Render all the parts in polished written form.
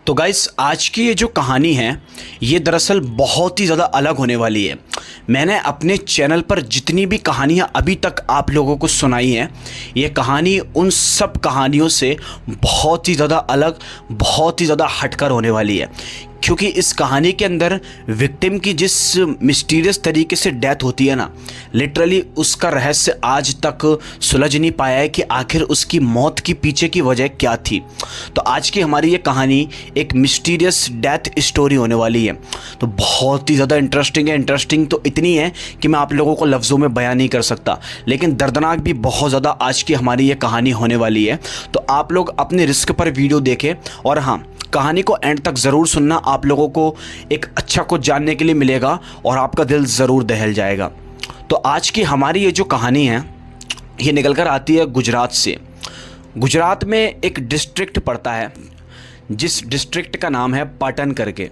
तो गाइस आज की ये जो कहानी है ये दरअसल बहुत ही ज़्यादा अलग होने वाली है। मैंने अपने चैनल पर जितनी भी कहानियाँ अभी तक आप लोगों को सुनाई हैं, ये कहानी उन सब कहानियों से बहुत ही ज़्यादा अलग, बहुत ही ज़्यादा हटकर होने वाली है। क्योंकि इस कहानी के अंदर विक्टिम की जिस मिस्टीरियस तरीके से डेथ होती है ना, लिटरली उसका रहस्य आज तक सुलझ नहीं पाया है कि आखिर उसकी मौत के पीछे की वजह क्या थी। तो आज की हमारी ये कहानी एक मिस्टीरियस डेथ स्टोरी होने वाली है। तो बहुत ही ज़्यादा इंटरेस्टिंग है। इंटरेस्टिंग तो इतनी है कि मैं आप लोगों को लफ्ज़ों में बयान नहीं कर सकता, लेकिन दर्दनाक भी बहुत ज़्यादा आज की हमारी ये कहानी होने वाली है। तो आप लोग अपने रिस्क पर वीडियो देखें और हाँ, कहानी को एंड तक ज़रूर सुनना। आप लोगों को एक अच्छा कुछ जानने के लिए मिलेगा और आपका दिल ज़रूर दहल जाएगा। तो आज की हमारी ये जो कहानी है ये निकल कर आती है गुजरात से। गुजरात में एक डिस्ट्रिक्ट पड़ता है जिस डिस्ट्रिक्ट का नाम है पाटन करके,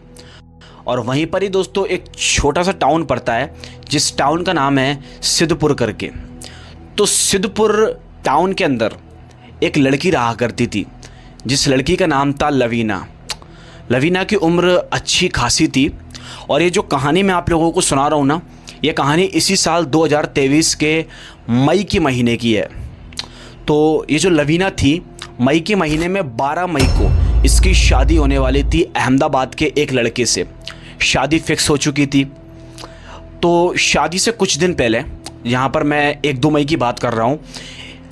और वहीं पर ही दोस्तों एक छोटा सा टाउन पड़ता है जिस टाउन का नाम है सिद्धपुर करके। तो सिद्धपुर टाउन के अंदर एक लड़की रहा करती थी जिस लड़की का नाम था लवीना। लवीना की उम्र अच्छी खासी थी और ये जो कहानी मैं आप लोगों को सुना रहा हूँ ना, ये कहानी इसी साल 2023 के मई के महीने की है। तो ये जो लवीना थी, मई के महीने में 12 मई को इसकी शादी होने वाली थी अहमदाबाद के एक लड़के से। शादी फिक्स हो चुकी थी। तो शादी से कुछ दिन पहले, यहाँ पर मैं 1-2 मई की बात कर रहा हूँ,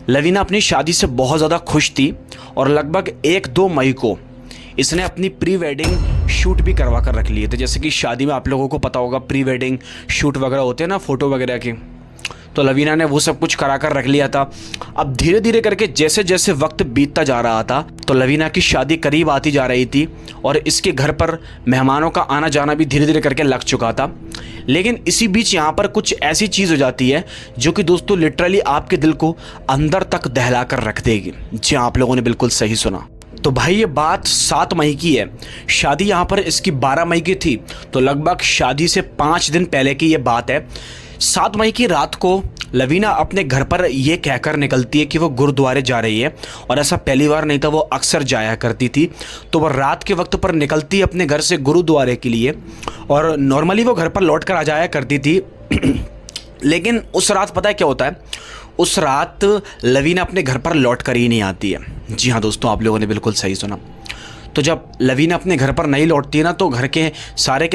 लवीना अपनी शादी से बहुत ज़्यादा खुश थी और लगभग 1-2 मई को इसने अपनी प्री वेडिंग शूट भी करवा कर रख लिए थे। जैसे कि शादी में आप लोगों को पता होगा प्री वेडिंग शूट वगैरह होते हैं ना, फ़ोटो वगैरह के। तो लवीना ने वो सब कुछ करा कर रख लिया था। अब धीरे धीरे करके जैसे जैसे वक्त बीतता जा रहा था तो लवीना की शादी करीब आती जा रही थी और इसके घर पर मेहमानों का आना जाना भी धीरे धीरे करके लग चुका था। लेकिन इसी बीच यहाँ पर कुछ ऐसी चीज़ हो जाती है जो कि दोस्तों लिटरली आपके दिल को अंदर तक दहला कर रख देगी। जी आप लोगों ने बिल्कुल सही सुना। तो भाई ये बात 7 मई की है। शादी यहाँ पर इसकी 12 मई की थी, तो लगभग शादी से 5 दिन पहले की ये बात है। 7 मई की रात को लवीना अपने घर पर ये कहकर निकलती है कि वो गुरुद्वारे जा रही है, और ऐसा पहली बार नहीं था, वो अक्सर जाया करती थी। तो वह रात के वक्त पर निकलती है अपने घर से गुरुद्वारे के लिए, और नॉर्मली वो घर पर लौट कर आ जाया करती थी। लेकिन उस रात पता है क्या होता है, उस रात लवीना अपने घर पर लौट कर ही नहीं आती है। जी हाँ दोस्तों, आप लोगों ने बिल्कुल सही सुना। तो जब लवीना अपने घर पर नहीं लौटती है ना, तो घर के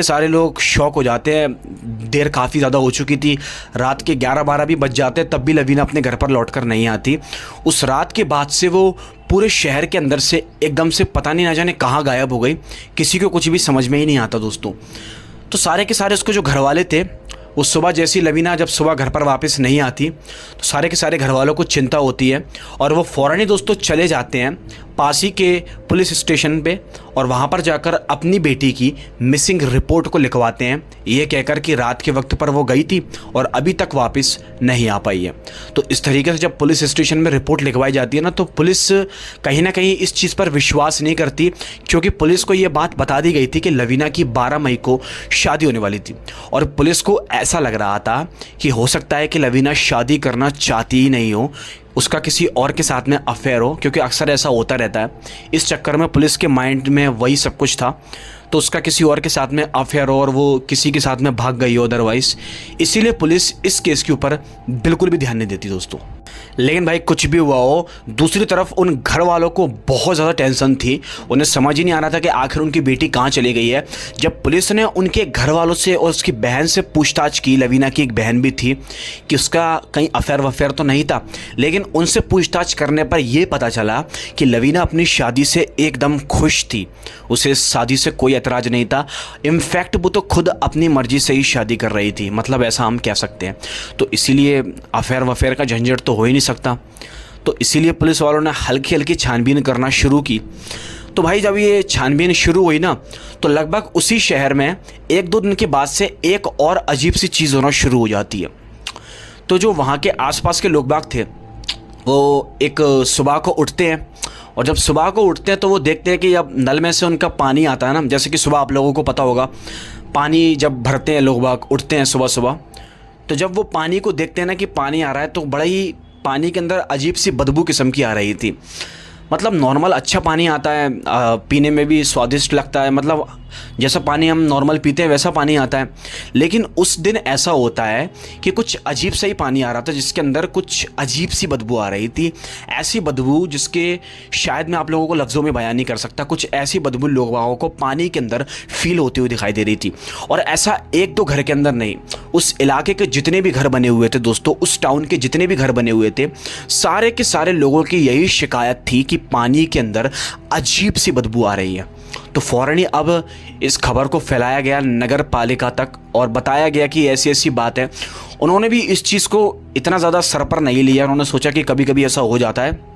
सारे लोग शॉक हो जाते हैं। देर काफ़ी ज़्यादा हो चुकी थी, रात के 11-12 भी बज जाते हैं, तब भी लवीना अपने घर पर लौट कर नहीं आती। उस रात के बाद से वो पूरे शहर के अंदर से एकदम से पता नहीं ना जाने कहाँ गायब हो गई। किसी को कुछ भी समझ में ही नहीं आता दोस्तों। तो सारे के सारे उसके जो घर वाले थे, वो सुबह जैसी लवीना जब सुबह घर पर वापस नहीं आती तो सारे के सारे घर वालों को चिंता होती है और वो फ़ौरन ही दोस्तों चले जाते हैं पास ही के पुलिस स्टेशन पे, और वहाँ पर जाकर अपनी बेटी की मिसिंग रिपोर्ट को लिखवाते हैं, ये कहकर कि रात के वक्त पर वो गई थी और अभी तक वापस नहीं आ पाई है। तो इस तरीके से जब पुलिस स्टेशन में रिपोर्ट लिखवाई जाती है ना, तो पुलिस कहीं ना कहीं इस चीज़ पर विश्वास नहीं करती, क्योंकि पुलिस को ये बात बता दी गई थी कि लवीना की 12 मई को शादी होने वाली थी। और पुलिस को ऐसा लग रहा था कि हो सकता है कि लवीना शादी करना चाहती ही नहीं हो, उसका किसी और के साथ में अफेयर हो, क्योंकि अक्सर ऐसा होता रहता है। इस चक्कर में पुलिस के माइंड में वही सब कुछ था, तो उसका किसी और के साथ में अफेयर हो और वो किसी के साथ में भाग गई हो अदरवाइज़। इसीलिए पुलिस इस केस के ऊपर बिल्कुल भी ध्यान नहीं देती दोस्तों। लेकिन भाई कुछ भी हुआ हो, दूसरी तरफ उन घर वालों को बहुत ज़्यादा टेंशन थी। उन्हें समझ ही नहीं आ रहा था कि आखिर उनकी बेटी कहाँ चली गई है। जब पुलिस ने उनके घर वालों से और उसकी बहन से पूछताछ की, लवीना की एक बहन भी थी, कि उसका कहीं अफेयर वफेयर तो नहीं था, लेकिन उनसे पूछताछ करने पर यह पता चला कि लवीना अपनी शादी से एकदम खुश थी। उसे शादी से कोई एतराज़ नहीं था। इनफैक्ट वो तो खुद अपनी मर्जी से ही शादी कर रही थी, मतलब ऐसा हम कह सकते हैं। तो इसीलिए अफेयर वफेयर का झंझट तो हो ही नहीं सकता। तो इसीलिए पुलिस वालों ने हल्की हल्की छानबीन करना शुरू की। तो भाई जब ये छानबीन शुरू हुई ना, तो लगभग उसी शहर में 1-2 दिन के बाद से एक और अजीब सी चीज़ होना शुरू हो जाती है। तो जो वहाँ के आसपास के लोग बाग थे, वो एक सुबह को उठते हैं, और जब सुबह को उठते हैं तो वो देखते हैं कि जब नल में से उनका पानी आता है ना, जैसे कि सुबह आप लोगों को पता होगा पानी जब भरते हैं लोग बाग, उठते हैं सुबह सुबह, तो जब वो पानी को देखते हैं ना कि पानी आ रहा है, तो बड़ा ही पानी के अंदर अजीब सी बदबू किस्म की आ रही थी। मतलब नॉर्मल अच्छा पानी आता है, पीने में भी स्वादिष्ट लगता है, मतलब जैसा पानी हम नॉर्मल पीते हैं वैसा पानी आता है। लेकिन उस दिन ऐसा होता है कि कुछ अजीब सा ही पानी आ रहा था जिसके अंदर कुछ अजीब सी बदबू आ रही थी। ऐसी बदबू जिसके शायद मैं आप लोगों को लफ्ज़ों में बयान नहीं कर सकता। कुछ ऐसी बदबू लोगों को पानी के अंदर फील होती हुई दिखाई दे रही थी। और ऐसा एक दो घर के अंदर नहीं, उस इलाके के जितने भी घर बने हुए थे दोस्तों, उस टाउन के जितने भी घर बने हुए थे, सारे के सारे लोगों की यही शिकायत थी कि पानी के अंदर अजीब सी बदबू आ रही है। तो फ़ौरन ही अब इस खबर को फैलाया गया नगर पालिका तक और बताया गया कि ऐसी ऐसी बात है। उन्होंने भी इस चीज़ को इतना ज़्यादा सर पर नहीं लिया। उन्होंने सोचा कि कभी कभी ऐसा हो जाता है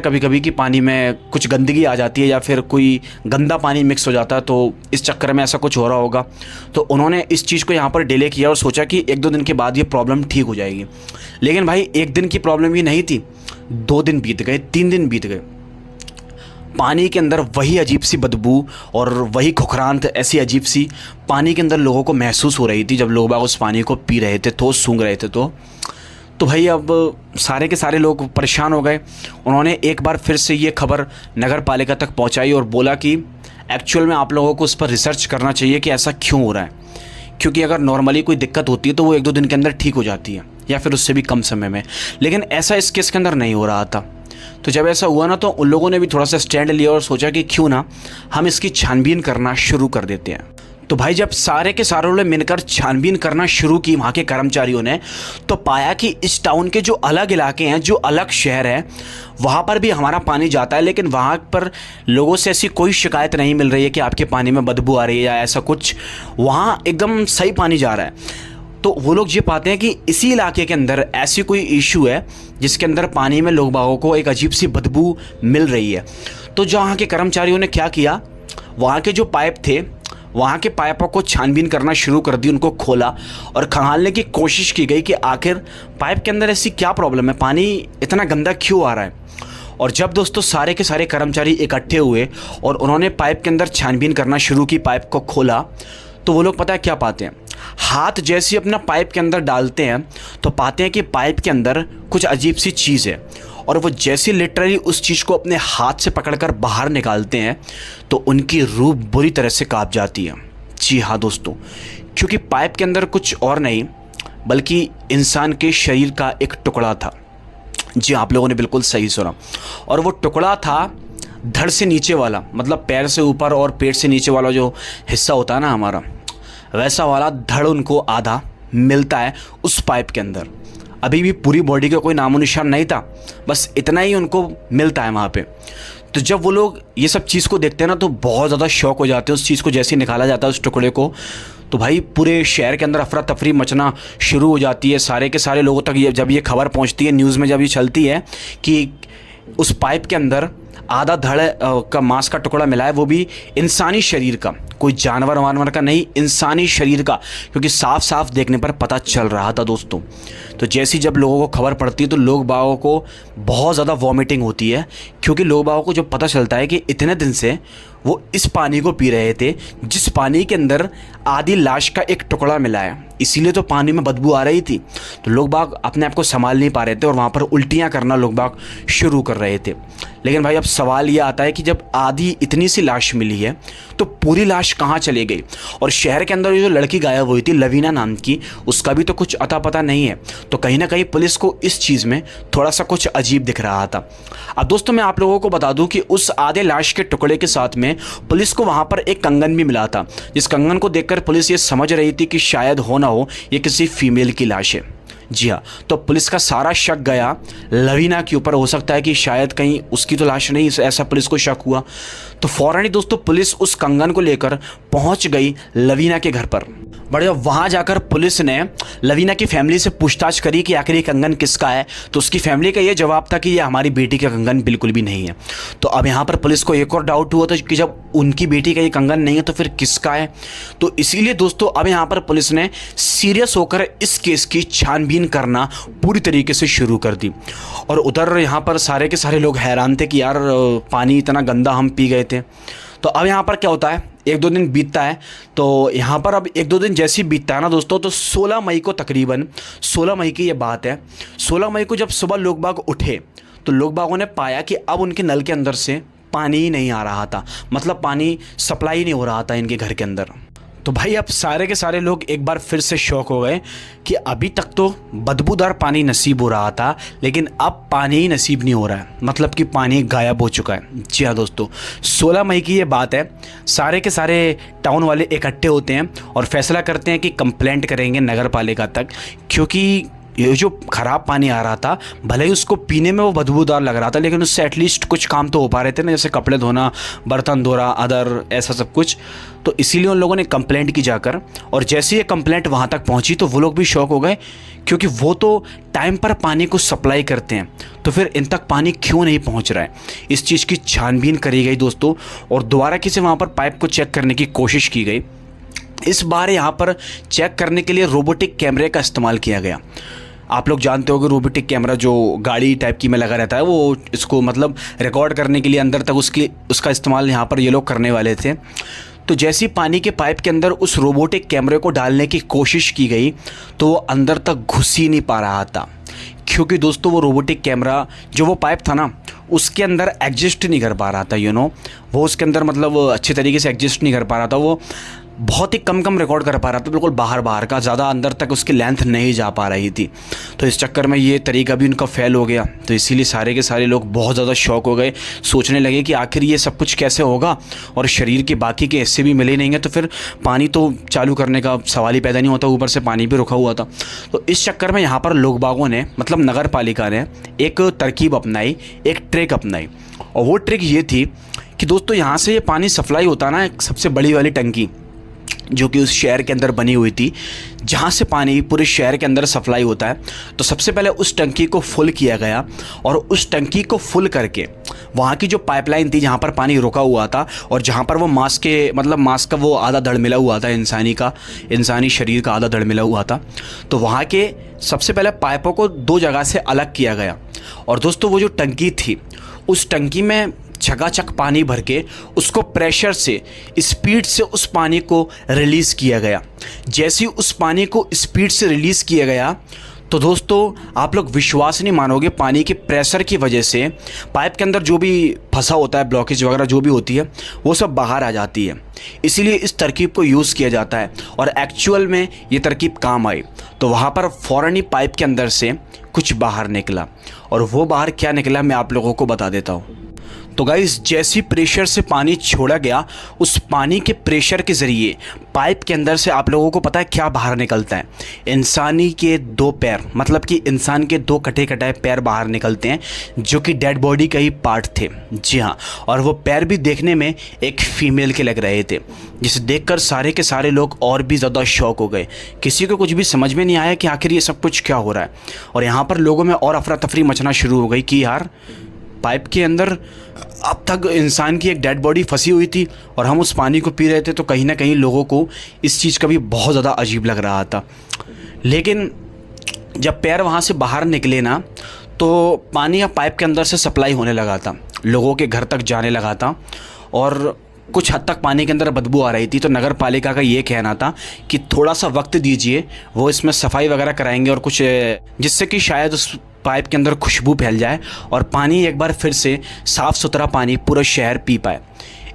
कभी कभी कि पानी में कुछ गंदगी आ जाती है या फिर कोई गंदा पानी मिक्स हो जाता है, तो इस चक्कर में ऐसा कुछ हो रहा होगा। तो उन्होंने इस चीज़ को यहाँ पर डिले किया और सोचा कि एक दो दिन के बाद ये प्रॉब्लम ठीक हो जाएगी। लेकिन भाई एक दिन की प्रॉब्लम ही नहीं थी, 2 दिन बीत गए, 3 दिन बीत गए, पानी के अंदर वही अजीब सी बदबू और वही खुखरांत ऐसी अजीब सी पानी के अंदर लोगों को महसूस हो रही थी। जब लोग बाग उस पानी को पी रहे थे तो सूंघ रहे थे तो भाई अब सारे के सारे लोग परेशान हो गए। उन्होंने एक बार फिर से ये खबर नगर पालिका तक पहुंचाई और बोला कि एक्चुअल में आप लोगों को उस पर रिसर्च करना चाहिए कि ऐसा क्यों हो रहा है, क्योंकि अगर नॉर्मली कोई दिक्कत होती है तो वो 1-2 दिन के अंदर ठीक हो जाती है या फिर उससे भी कम समय में। लेकिन ऐसा इस केस के अंदर नहीं हो रहा था। तो जब ऐसा हुआ ना तो उन लोगों ने भी थोड़ा सा स्टैंड लिया और सोचा कि क्यों ना हम इसकी छानबीन करना शुरू कर देते हैं। तो भाई जब सारे के सारों ने मिलकर छानबीन करना शुरू की वहाँ के कर्मचारियों ने, तो पाया कि इस टाउन के जो अलग इलाके हैं, जो अलग शहर है, वहाँ पर भी हमारा पानी जाता है, लेकिन वहाँ पर लोगों से ऐसी कोई शिकायत नहीं मिल रही है कि आपके पानी में बदबू आ रही है या ऐसा कुछ। वहाँ एकदम सही पानी जा रहा है। तो वो लोग ये पाते हैं कि इसी इलाके के अंदर ऐसी कोई इशू है जिसके अंदर पानी में लोग बागों को एक अजीब सी बदबू मिल रही है। तो जहाँ के कर्मचारियों ने क्या किया, वहाँ के जो पाइप थे, वहाँ के पाइपों को छानबीन करना शुरू कर दी, उनको खोला और खंगालने की कोशिश की गई कि आखिर पाइप के अंदर ऐसी क्या प्रॉब्लम है, पानी इतना गंदा क्यों आ रहा है। और जब दोस्तों सारे के सारे कर्मचारी इकट्ठे हुए और उन्होंने पाइप के अंदर छानबीन करना शुरू की, पाइप को खोला, तो वो लोग पता है क्या पाते हैं, हाथ जैसे अपना पाइप के अंदर डालते हैं तो पाते हैं कि पाइप के अंदर कुछ अजीब सी चीज़ है। और वो जैसे लिटरली उस चीज़ को अपने हाथ से पकड़कर बाहर निकालते हैं तो उनकी रूह बुरी तरह से कांप जाती है। जी हाँ दोस्तों, क्योंकि पाइप के अंदर कुछ और नहीं बल्कि इंसान के शरीर का एक टुकड़ा था। जी आप लोगों ने बिल्कुल सही सुना। और वो टुकड़ा था धड़ से नीचे वाला, मतलब पैर से ऊपर और पेट से नीचे वाला जो हिस्सा होता है ना हमारा, वैसा वाला धड़ उनको आधा मिलता है उस पाइप के अंदर। अभी भी पूरी बॉडी का कोई नामो निशान नहीं था, बस इतना ही उनको मिलता है वहाँ पे। तो जब वो लोग ये सब चीज़ को देखते हैं ना तो बहुत ज़्यादा शौक हो जाते हैं। उस चीज़ को जैसे ही निकाला जाता है उस टुकड़े को, तो भाई पूरे शहर के अंदर अफरा तफरी मचना शुरू हो जाती है। सारे के सारे लोगों तक जब ये खबर पहुँचती है, न्यूज़ में जब ये चलती है कि उस पाइप के अंदर आधा धड़ का मांस का टुकड़ा मिला है, वो भी इंसानी शरीर का, कोई जानवर वानवर का नहीं, इंसानी शरीर का, क्योंकि साफ साफ देखने पर पता चल रहा था दोस्तों। तो जैसी जब लोगों को खबर पड़ती है तो लोग बागों को बहुत ज़्यादा वॉमिटिंग होती है, क्योंकि लोग बागों को जब पता चलता है कि इतने दिन से वो इस पानी को पी रहे थे जिस पानी के अंदर आधी लाश का एक टुकड़ा मिला है, इसीलिए तो पानी में बदबू आ रही थी। तो लोग बाग अपने आप को संभाल नहीं पा रहे थे और वहाँ पर उल्टियाँ करना लोग बाग शुरू कर रहे थे। लेकिन भाई अब सवाल ये आता है कि जब आधी इतनी सी लाश मिली है तो पूरी लाश कहाँ चली गई। और शहर के अंदर जो लड़की गायब हुई थी लवीना नाम की, उसका भी तो कुछ अता पता नहीं है। तो कहीं ना कहीं पुलिस को इस चीज़ में थोड़ा सा कुछ अजीब दिख रहा था। अब दोस्तों मैं आप लोगों को बता दूं कि उस आधे लाश के टुकड़े के साथ में पुलिस को वहाँ पर एक कंगन भी मिला था, जिस कंगन को देखकर पुलिस ये समझ रही थी कि शायद हो ना हो ये किसी फीमेल की लाश है। जी हाँ, तो पुलिस का सारा शक गया लवीना के ऊपर। हो सकता है कि शायद कहीं उसकी तो लाश नहीं, ऐसा पुलिस को शक हुआ। तो फौरन ही दोस्तों पुलिस उस कंगन को लेकर पहुंच गई लवीना के घर पर। बट जब वहाँ जाकर पुलिस ने लवीना की फैमिली से पूछताछ करी कि आखिर ये कंगन किसका है, तो उसकी फैमिली का ये जवाब था कि ये हमारी बेटी का कंगन बिल्कुल भी नहीं है। तो अब यहाँ पर पुलिस को एक और डाउट हुआ था कि जब उनकी बेटी का ये कंगन नहीं है तो फिर किसका है। तो इसीलिए दोस्तों अब यहाँ पर पुलिस ने सीरियस होकर इस केस की छानबीन करना पूरी तरीके से शुरू कर दी। और उधर यहाँ पर सारे के सारे लोग हैरान थे कि यार पानी इतना गंदा हम पी गए थे। तो अब यहाँ पर क्या होता है, 1-2 दिन बीतता है। तो यहाँ पर अब 1-2 दिन जैसे ही बीतता है ना दोस्तों, तो 16 मई को, तकरीबन 16 मई की ये बात है, 16 मई को जब सुबह लोग बाग उठे तो लोग बागों ने पाया कि अब उनके नल के अंदर से पानी ही नहीं आ रहा था, मतलब पानी सप्लाई नहीं हो रहा था इनके घर के अंदर। तो भाई अब सारे के सारे लोग एक बार फिर से शॉक हो गए कि अभी तक तो बदबूदार पानी नसीब हो रहा था, लेकिन अब पानी ही नसीब नहीं हो रहा है, मतलब कि पानी गायब हो चुका है। जी हाँ दोस्तों, 16 मई की ये बात है। सारे के सारे टाउन वाले इकट्ठे होते हैं और फैसला करते हैं कि कंप्लेंट करेंगे नगर पालिका तक, क्योंकि ये जो ख़राब पानी आ रहा था, भले ही उसको पीने में वो बदबूदार लग रहा था, लेकिन उससे एटलीस्ट कुछ काम तो हो पा रहे थे ना, जैसे कपड़े धोना, बर्तन धोना, अदर ऐसा सब कुछ। तो इसीलिए उन लोगों ने कंप्लेंट की जाकर, और जैसे ये कंप्लेंट वहाँ तक पहुँची तो वो लोग भी शॉक हो गए, क्योंकि वो तो टाइम पर पानी को सप्लाई करते हैं, तो फिर इन तक पानी क्यों नहीं पहुँच रहा है। इस चीज़ की छानबीन करी गई दोस्तों, और दोबारा किसी वहाँ पर पाइप को चेक करने की कोशिश की गई। इस बार यहाँ पर चेक करने के लिए रोबोटिक कैमरे का इस्तेमाल किया गया। आप लोग जानते हो कि रोबोटिक कैमरा जो गाड़ी टाइप की में लगा रहता है, वो इसको मतलब रिकॉर्ड करने के लिए अंदर तक उसका इस्तेमाल यहाँ पर ये लोग करने वाले थे। तो जैसे ही पानी के पाइप के अंदर उस रोबोटिक कैमरे को डालने की कोशिश की गई तो वो अंदर तक घुस ही नहीं पा रहा था, क्योंकि दोस्तों वो रोबोटिक कैमरा जो वो पाइप था ना, उसके अंदर एग्जिस्ट नहीं कर पा रहा था। वो उसके अंदर मतलब अच्छे तरीके से एग्जिस्ट नहीं कर पा रहा था, वो बहुत ही कम रिकॉर्ड कर पा रहा था, बिल्कुल बाहर का, ज़्यादा अंदर तक उसकी लेंथ नहीं जा पा रही थी। तो इस चक्कर में ये तरीका भी उनका फेल हो गया। तो इसीलिए सारे के सारे लोग बहुत ज़्यादा शॉक हो गए, सोचने लगे कि आखिर ये सब कुछ कैसे होगा, और शरीर के बाकी के हिस्से भी मिले नहीं हैं, तो फिर पानी तो चालू करने का सवाल ही पैदा नहीं होता, ऊपर से पानी भी रुका हुआ था। तो इस चक्कर में यहाँ पर लोग बागों ने, मतलब नगर पालिका ने एक तरकीब अपनाई, एक ट्रिक अपनाई। और वो ट्रिक ये थी कि दोस्तों यहाँ से ये पानी सप्लाई होता ना, एक सबसे बड़ी वाली टंकी जो कि उस शहर के अंदर बनी हुई थी, जहाँ से पानी पूरे शहर के अंदर सप्लाई होता है। तो सबसे पहले उस टंकी को फुल किया गया, और उस टंकी को फुल करके वहाँ की जो पाइपलाइन थी जहाँ पर पानी रुका हुआ था, और जहाँ पर वो मास्क का वो आधा धड़ मिला हुआ था, इंसानी शरीर का आधा धड़ मिला हुआ था, तो वहाँ के सबसे पहले पाइपों को 2 जगह से अलग किया गया। और दोस्तों वो जो टंकी थी, उस टंकी में झकाझक पानी भर के उसको प्रेशर से, स्पीड से उस पानी को रिलीज़ किया गया। जैसे ही उस पानी को स्पीड से रिलीज़ किया गया, तो दोस्तों आप लोग विश्वास नहीं मानोगे, पानी के प्रेशर की वजह से पाइप के अंदर जो भी फंसा होता है, ब्लॉकेज वगैरह जो भी होती है, वो सब बाहर आ जाती है। इसीलिए इस तरकीब को यूज़ किया जाता है, और एक्चुअल में ये तरकीब काम आई। तो वहाँ पर फ़ौरन ही पाइप के अंदर से कुछ बाहर निकला, और वो बाहर क्या निकला मैं आप लोगों को बता देता हूँ। तो गाइस, जैसी प्रेशर से पानी छोड़ा गया, उस पानी के प्रेशर के ज़रिए पाइप के अंदर से आप लोगों को पता है क्या बाहर निकलता है? इंसानी के 2 पैर, मतलब कि इंसान के 2 कटे कटाए पैर बाहर निकलते हैं, जो कि डेड बॉडी का ही पार्ट थे। जी हाँ, और वो पैर भी देखने में एक फीमेल के लग रहे थे, जिसे देखकर सारे के सारे लोग और भी ज़्यादा शॉक हो गए। किसी को कुछ भी समझ में नहीं आया कि आखिर ये सब कुछ क्या हो रहा है। और यहाँ पर लोगों में और अफरा तफरी मचना शुरू हो गई कि यार, पाइप के अंदर अब तक इंसान की एक डेड बॉडी फंसी हुई थी और हम उस पानी को पी रहे थे। तो कहीं ना कहीं लोगों को इस चीज़ का भी बहुत ज़्यादा अजीब लग रहा था। लेकिन जब पैर वहाँ से बाहर निकले ना, तो पानी अब पाइप के अंदर से सप्लाई होने लगा था, लोगों के घर तक जाने लगा था, और कुछ हद तक पानी के अंदर बदबू आ रही थी। तो नगर पालिका का ये कहना था कि थोड़ा सा वक्त दीजिए, वो इसमें सफाई वगैरह कराएंगे और कुछ, जिससे कि शायद उस पाइप के अंदर खुशबू फैल जाए और पानी एक बार फिर से साफ़ सुथरा पानी पूरा शहर पी पाए।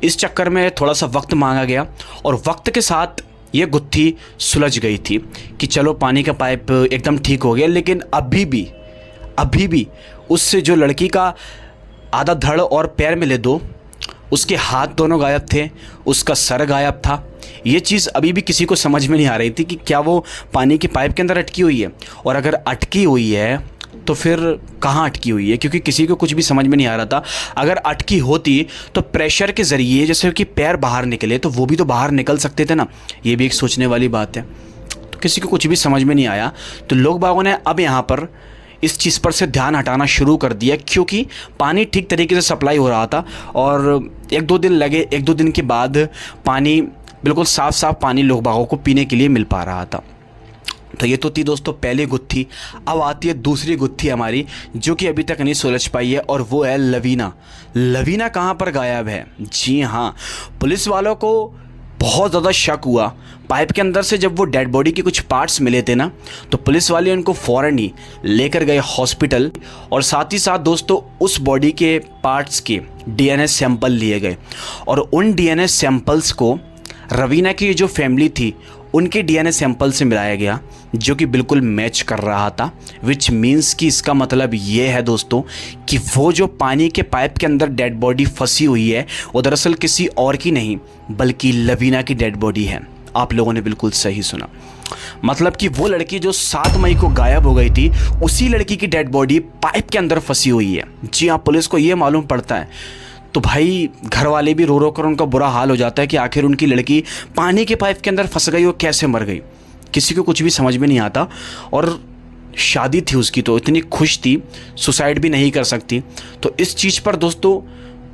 इस चक्कर में थोड़ा सा वक्त मांगा गया, और वक्त के साथ ये गुत्थी सुलझ गई थी कि चलो पानी का पाइप एकदम ठीक हो गया। लेकिन अभी भी उससे जो लड़की का आधा धड़ और पैर मिले 2, उसके हाथ दोनों गायब थे, उसका सर गायब था। ये चीज़ अभी भी किसी को समझ में नहीं आ रही थी कि क्या वो पानी की पाइप के अंदर अटकी हुई है, और अगर अटकी हुई है तो फिर कहाँ अटकी हुई है, क्योंकि किसी को कुछ भी समझ में नहीं आ रहा था। अगर अटकी होती तो प्रेशर के ज़रिए जैसे कि पैर बाहर निकले, तो वो भी तो बाहर निकल सकते थे ना। ये भी एक सोचने वाली बात है। तो किसी को कुछ भी समझ में नहीं आया। तो लोग बागों ने अब यहाँ पर इस चीज़ पर से ध्यान हटाना शुरू कर दिया, क्योंकि पानी ठीक तरीके से सप्लाई हो रहा था, और 1-2 दिन लगे। 1-2 दिन के बाद पानी बिल्कुल साफ़ पानी लोग बागों को पीने के लिए मिल पा रहा था। तो ये तो थी दोस्तों पहली गुत्थी। अब आती है दूसरी गुत्थी हमारी, जो कि अभी तक नहीं सुलझ पाई है, और वो है लवीना। लवीना कहाँ पर गायब है? जी हाँ, पुलिस वालों को बहुत ज़्यादा शक हुआ। पाइप के अंदर से जब वो डेड बॉडी के कुछ पार्ट्स मिले थे ना, तो पुलिस वाले उनको फ़ौरन ही लेकर गए हॉस्पिटल, और साथ ही साथ दोस्तों उस बॉडी के पार्ट्स के डीएनए सैंपल लिए गए, और उन डीएनए सैंपल्स को रवीना की जो फैमिली थी उनके डीएनए सैंपल से मिलाया गया, जो कि बिल्कुल मैच कर रहा था। विच मीन्स कि इसका मतलब ये है दोस्तों कि वो जो पानी के पाइप के अंदर डेड बॉडी फंसी हुई है वो दरअसल किसी और की नहीं बल्कि लवीना की डेड बॉडी है। आप लोगों ने बिल्कुल सही सुना। मतलब कि वो लड़की जो 7 मई को गायब हो गई थी, उसी लड़की की डेड बॉडी पाइप के अंदर फंसी हुई है। जी हाँ, पुलिस को ये मालूम पड़ता है तो भाई घर वाले भी रो रो कर उनका बुरा हाल हो जाता है कि आखिर उनकी लड़की पानी के पाइप के अंदर फंस गई और कैसे मर गई। किसी को कुछ भी समझ में नहीं आता। और शादी थी उसकी, तो इतनी खुश थी, सुसाइड भी नहीं कर सकती। तो इस चीज़ पर दोस्तों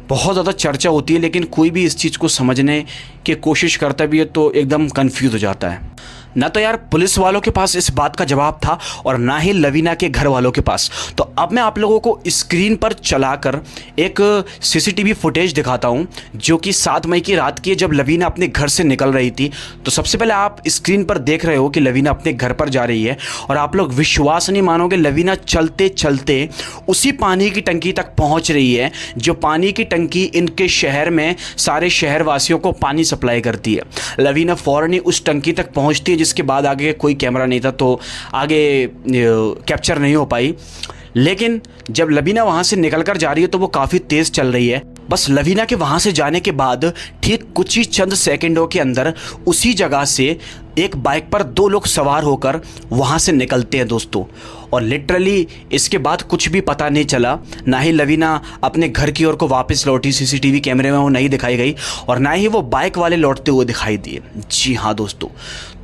बहुत ज़्यादा चर्चा होती है, लेकिन कोई भी इस चीज़ को समझने की कोशिश करता भी है तो एकदम कंफ्यूज हो जाता है। ना तो यार पुलिस वालों के पास इस बात का जवाब था और ना ही लवीना के घर वालों के पास। तो अब मैं आप लोगों को स्क्रीन पर चलाकर एक सीसीटीवी फुटेज दिखाता हूं, जो कि 7 मई की रात की है, जब लवीना अपने घर से निकल रही थी। तो सबसे पहले आप स्क्रीन पर देख रहे हो कि लवीना अपने घर पर जा रही है, और आप लोग विश्वास नहीं मानोगे, लवीना चलते चलते उसी पानी की टंकी तक पहुँच रही है, जो पानी की टंकी इनके शहर में सारे शहरवासियों को पानी सप्लाई करती है। लवीना फ़ौरन ही उस टंकी तक पहुँचती है, जिसके बाद आगे कोई कैमरा नहीं था तो आगे कैप्चर नहीं हो पाई। लेकिन जब लवीना वहाँ से निकल कर जा रही है तो वो काफ़ी तेज़ चल रही है। बस लवीना के वहाँ से जाने के बाद ठीक कुछ ही चंद सेकंडों के अंदर उसी जगह से एक बाइक पर 2 लोग सवार होकर वहाँ से निकलते हैं दोस्तों। और लिटरली इसके बाद कुछ भी पता नहीं चला, ना ही लवीना अपने घर की ओर को वापस लौटी, सीसीटीवी कैमरे में वो नहीं दिखाई गई, और ना ही वो बाइक वाले लौटते हुए दिखाई दिए। जी हाँ दोस्तों,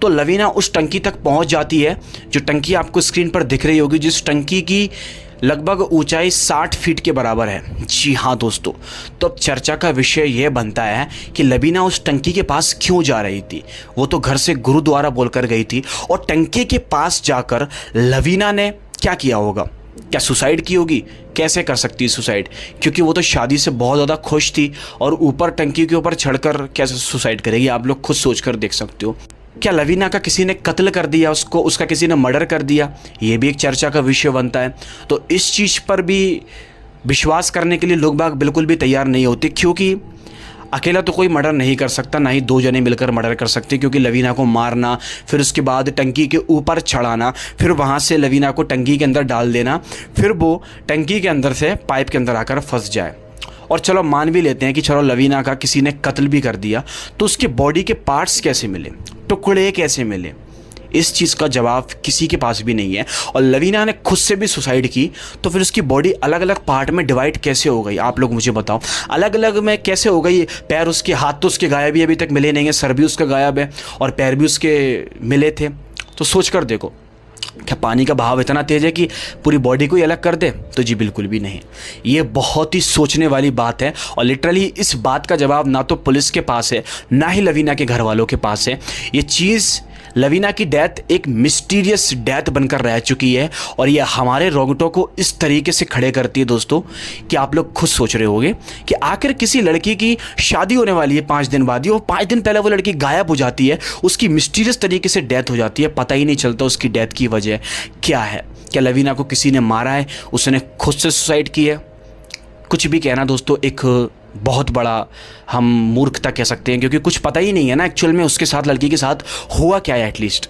तो लवीना उस टंकी तक पहुँच जाती है, जो टंकी आपको स्क्रीन पर दिख रही होगी, जिस टंकी की लगभग ऊंचाई 60 फीट के बराबर है। जी हाँ दोस्तों, तो अब चर्चा का विषय यह बनता है कि लवीना उस टंकी के पास क्यों जा रही थी। वो तो घर से गुरुद्वारा बोलकर गई थी, और टंकी के पास जाकर लवीना ने क्या किया होगा? क्या सुसाइड की होगी? कैसे कर सकती है सुसाइड, क्योंकि वो तो शादी से बहुत ज़्यादा खुश थी, और ऊपर टंकी के ऊपर चढ़कर कैसे सुसाइड करेगी? आप लोग खुद सोच कर देख सकते हो। क्या लवीना का किसी ने कत्ल कर दिया, उसका किसी ने मर्डर कर दिया? ये भी एक चर्चा का विषय बनता है। तो इस चीज़ पर भी विश्वास करने के लिए लोग बाग बिल्कुल भी तैयार नहीं होते, क्योंकि अकेला तो कोई मर्डर नहीं कर सकता, ना ही 2 जने मिलकर मर्डर कर सकते, क्योंकि लवीना को मारना, फिर उसके बाद टंकी के ऊपर चढ़ाना, फिर वहाँ से लवीना को टंकी के अंदर डाल देना, फिर वो टंकी के अंदर से पाइप के अंदर आकर फंस जाए। और चलो मान भी लेते हैं कि चलो लवीना का किसी ने कत्ल भी कर दिया, तो उसके बॉडी के पार्ट्स कैसे मिले, टुकड़े कैसे मिले? इस चीज़ का जवाब किसी के पास भी नहीं है। और लवीना ने खुद से भी सुसाइड की, तो फिर उसकी बॉडी अलग अलग पार्ट में डिवाइड कैसे हो गई? आप लोग मुझे बताओ, अलग अलग में कैसे हो गई? पैर उसके, हाथ तो उसके गायब ही अभी तक मिले नहीं है, सर भी उसका गायब है, और पैर भी उसके मिले थे। तो सोच कर देखो, क्या पानी का बहाव इतना तेज़ है कि पूरी बॉडी को ही अलग कर दे? तो जी बिल्कुल भी नहीं। ये बहुत ही सोचने वाली बात है, और लिटरली इस बात का जवाब ना तो पुलिस के पास है, ना ही लवीना के घर वालों के पास है। ये चीज़, लवीना की डेथ एक मिस्टीरियस डेथ बनकर रह चुकी है, और ये हमारे रोंगटों को इस तरीके से खड़े करती है दोस्तों कि आप लोग खुद सोच रहे होंगे कि आखिर किसी लड़की की शादी होने वाली है 5 दिन बाद ही, वो 5 दिन पहले वो लड़की गायब हो जाती है, उसकी मिस्टीरियस तरीके से डेथ हो जाती है, पता ही नहीं चलता उसकी डेथ की वजह क्या है। क्या लवीना को किसी ने मारा है, उसने खुद से सुसाइड की है? कुछ भी कहना दोस्तों एक बहुत बड़ा हम मूर्खता कह सकते हैं, क्योंकि कुछ पता ही नहीं है ना एक्चुअल में उसके साथ, लड़की के साथ हुआ क्या है एटलीस्ट।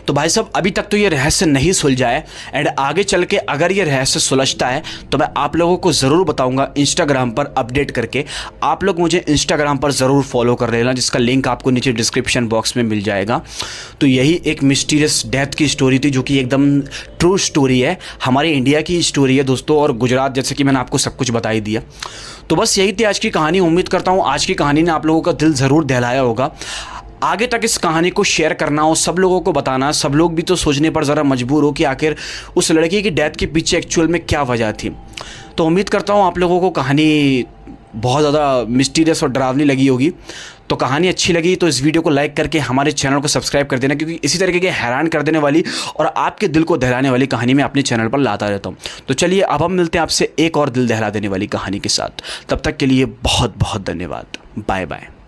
तो भाई साहब, अभी तक तो ये रहस्य नहीं सुलझा है, एंड आगे चल के अगर ये रहस्य सुलझता है तो मैं आप लोगों को ज़रूर बताऊंगा इंस्टाग्राम पर अपडेट करके। आप लोग मुझे इंस्टाग्राम पर ज़रूर फॉलो कर लेना, जिसका लिंक आपको नीचे डिस्क्रिप्शन बॉक्स में मिल जाएगा। तो यही एक मिस्टीरियस डेथ की स्टोरी थी, जो कि एकदम ट्रू स्टोरी है, हमारे इंडिया की स्टोरी है दोस्तों, और गुजरात, जैसे कि मैंने आपको सब कुछ बता ही दिया। तो बस यही थी आज की कहानी। उम्मीद करता हूँ आज की कहानी ने आप लोगों का दिल ज़रूर दहलाया होगा। आगे तक इस कहानी को शेयर करना और सब लोगों को बताना, सब लोग भी तो सोचने पर ज़रा मजबूर हो कि आखिर उस लड़की की डेथ के पीछे एक्चुअल में क्या वजह थी। तो उम्मीद करता हूँ आप लोगों को कहानी बहुत ज़्यादा मिस्टीरियस और डरावनी लगी होगी। तो कहानी अच्छी लगी तो इस वीडियो को लाइक करके हमारे चैनल को सब्सक्राइब कर देना, क्योंकि इसी तरीके के हैरान कर देने वाली और आपके दिल को दहलाने वाली कहानी मैं अपने चैनल पर लाता रहता हूँ। तो चलिए अब हम मिलते हैं आपसे एक और दिल दहला देने वाली कहानी के साथ। तब तक के लिए बहुत बहुत धन्यवाद। Bye bye.